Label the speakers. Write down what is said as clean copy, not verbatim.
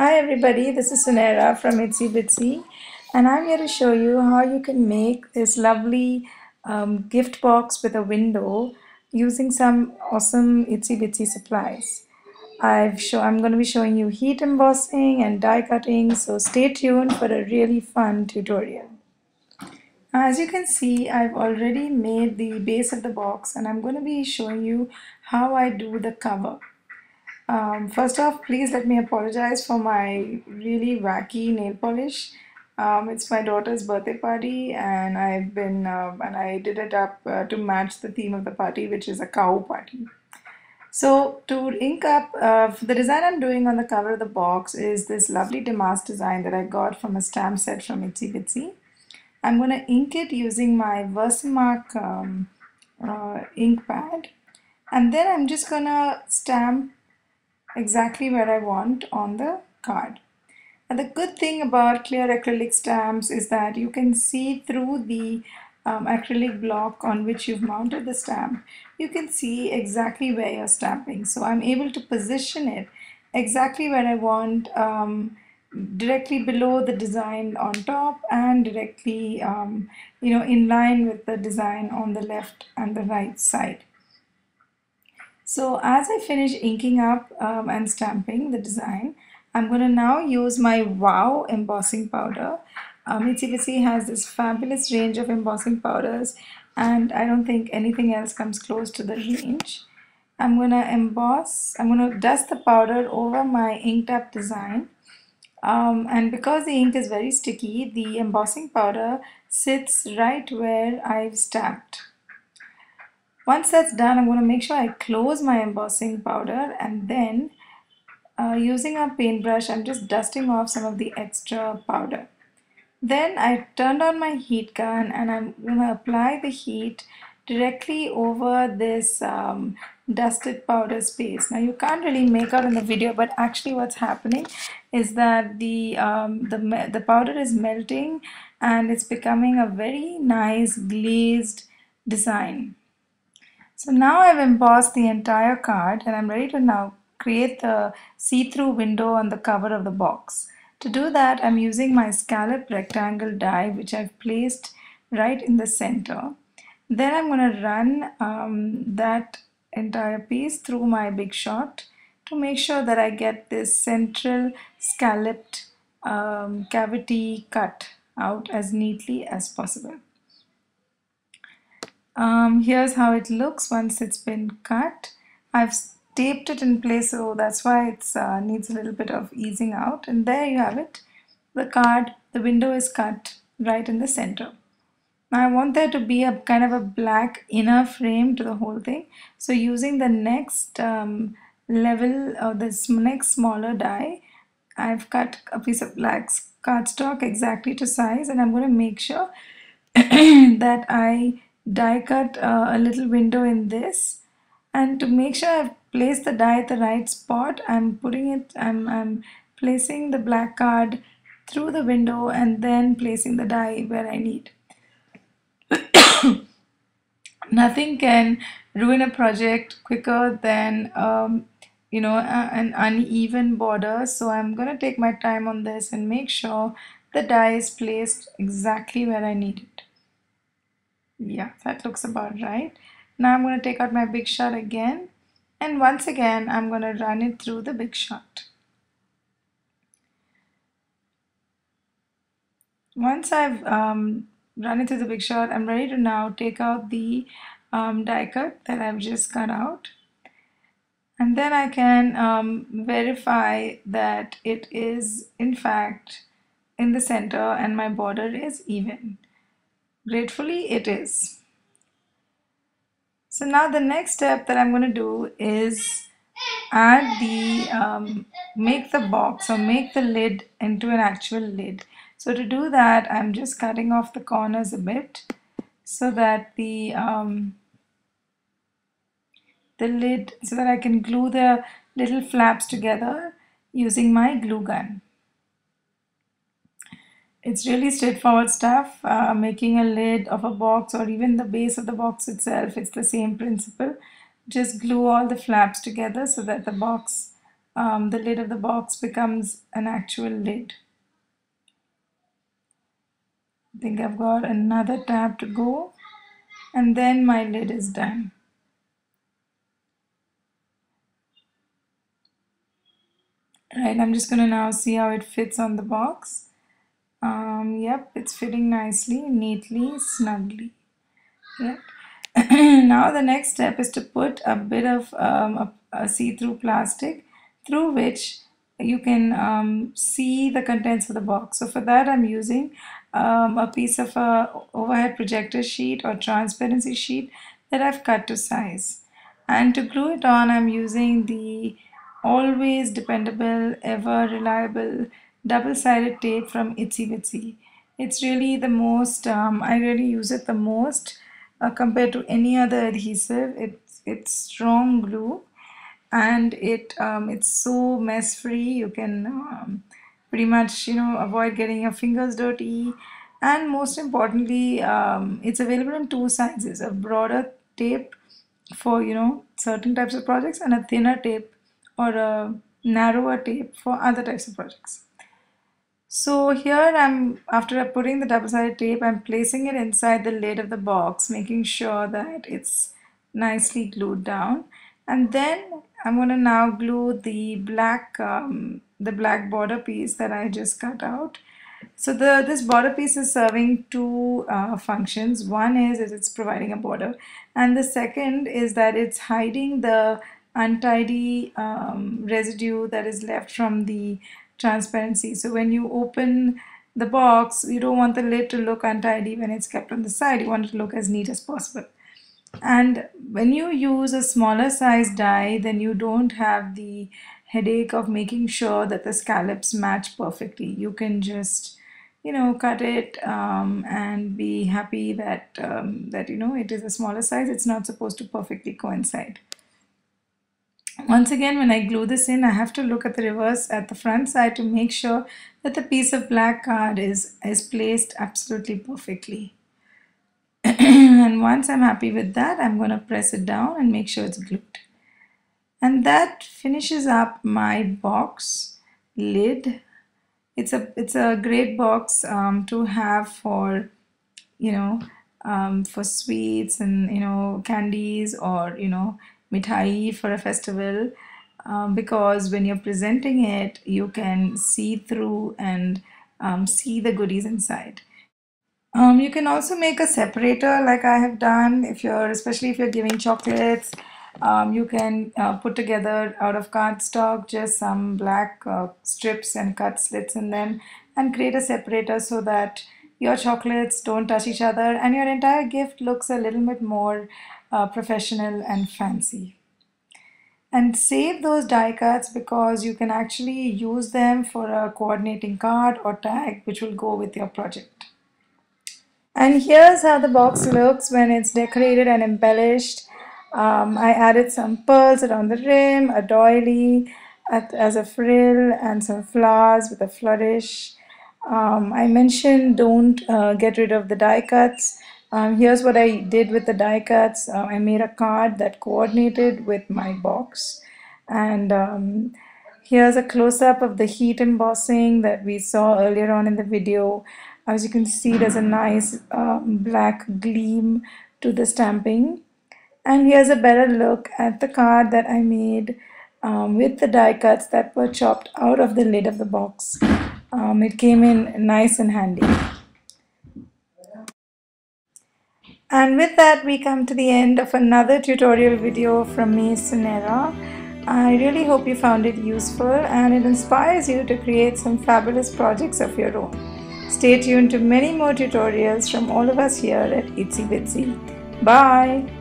Speaker 1: Hi everybody, this is Sunera from Itsy Bitsy, and I'm here to show you how you can make this lovely gift box with a window using some awesome Itsy Bitsy supplies. I'm going to be showing you heat embossing and die cutting, so stay tuned for a really fun tutorial. As you can see, I've already made the base of the box and I'm going to be showing you how I do the cover. First off, please let me apologize for my really wacky nail polish. It's my daughter's birthday party, and I did it up to match the theme of the party, which is a cow party. So to ink up, the design I'm doing on the cover of the box is this lovely damask design that I got from a stamp set from Itsy Bitsy. I'm going to ink it using my Versamark ink pad, and then I'm just going to stamp exactly where I want on the card. And the good thing about clear acrylic stamps is that you can see through the acrylic block on which you've mounted the stamp. You can see exactly where you're stamping. So I'm able to position it exactly where I want, directly below the design on top and directly in line with the design on the left and the right side. So as I finish inking up and stamping the design, I'm going to now use my Wow embossing powder. Itsy Bitsy has this fabulous range of embossing powders, and I don't think anything else comes close to the range. I'm going to dust the powder over my inked up design. And because the ink is very sticky, the embossing powder sits right where I've stamped. Once that's done, I'm going to make sure I close my embossing powder, and then using a paintbrush, I'm just dusting off some of the extra powder. Then I turned on my heat gun and I'm going to apply the heat directly over this dusted powder space. Now you can't really make out in the video, but actually what's happening is that the powder is melting and it's becoming a very nice glazed design. So now I've embossed the entire card and I'm ready to now create the see-through window on the cover of the box. To do that, I'm using my scallop rectangle die, which I've placed right in the center. Then I'm going to run that entire piece through my Big Shot to make sure that I get this central scalloped cavity cut out as neatly as possible. Here's how it looks once it's been cut. I've taped it in place, so that's why it needs a little bit of easing out. And there you have it. The window is cut right in the center. Now I want there to be a kind of a black inner frame to the whole thing. So using the next level or this next smaller die, I've cut a piece of black cardstock exactly to size, and I'm going to make sure that I die cut a little window in this, and to make sure I've placed the die at the right spot, I'm placing the black card through the window and then placing the die where I need. Nothing can ruin a project quicker than an uneven border, so I'm going to take my time on this and make sure the die is placed exactly where I need it. Yeah, that looks about right. Now I'm going to take out my Big Shot again, and once again I'm going to run it through the Big Shot. Once I've run it through the Big Shot, I'm ready to now take out the die cut that I've just cut out, and then I can verify that it is in fact in the center and my border is even. Gratefully, it is. So now the next step that I'm going to do is make the box or make the lid into an actual lid. So to do that, I'm just cutting off the corners a bit so that the lid, so that I can glue the little flaps together using my glue gun. It's really straightforward stuff. Making a lid of a box or even the base of the box itself, it's the same principle. Just glue all the flaps together so that the box the lid of the box becomes an actual lid. I think I've got another tab to go, and then my lid is done. Right, I'm just going to now see how it fits on the box. Yep, it's fitting nicely, neatly, snugly. Yep. Now the next step is to put a bit of a see-through plastic through which you can see the contents of the box. So for that I'm using a piece of a overhead projector sheet or transparency sheet that I've cut to size. And to glue it on, I'm using the always dependable, ever reliable double-sided tape from Itsy Bitsy. It's really the most, I really use it the most compared to any other adhesive. It's strong glue, and it's so mess free. You can pretty much avoid getting your fingers dirty, and most importantly, it's available in two sizes: a broader tape for certain types of projects, and a thinner tape or a narrower tape for other types of projects. So here after putting the double-sided tape, I'm placing it inside the lid of the box, making sure that it's nicely glued down. And then I'm going to now glue the black border piece that I just cut out. So this border piece is serving two functions. One is it's providing a border, and the second is that it's hiding the untidy residue that is left from the transparency. So when you open the box, you don't want the lid to look untidy when it's kept on the side. You want it to look as neat as possible. And when you use a smaller size die, then you don't have the headache of making sure that the scallops match perfectly. You can just cut it and be happy that it is a smaller size. It's not supposed to perfectly coincide. Once again, when I glue this in, I have to look at the reverse at the front side to make sure that the piece of black card is placed absolutely perfectly. And once I'm happy with that, I'm going to press it down and make sure it's glued. And that finishes up my box lid. It's a great box to have for for sweets and candies, or mithai for a festival, because when you're presenting it, you can see through and see the goodies inside. You can also make a separator like I have done, especially if you're giving chocolates. You can put together out of cardstock just some black strips and cut slits in them and create a separator so that your chocolates don't touch each other and your entire gift looks a little bit more professional and fancy. And save those die cuts because you can actually use them for a coordinating card or tag which will go with your project. And here's how the box looks when it's decorated and embellished. I added some pearls around the rim, a doily as a frill, and some flowers with a flourish. I mentioned don't get rid of the die cuts. Here's what I did with the die cuts. I made a card that coordinated with my box. And here's a close-up of the heat embossing that we saw earlier on in the video. As you can see, there's a nice black gleam to the stamping. And here's a better look at the card that I made with the die cuts that were chopped out of the lid of the box. It came in nice and handy. And with that, we come to the end of another tutorial video from me, Sunera. I really hope you found it useful and it inspires you to create some fabulous projects of your own. Stay tuned to many more tutorials from all of us here at Itsy Bitsy. Bye!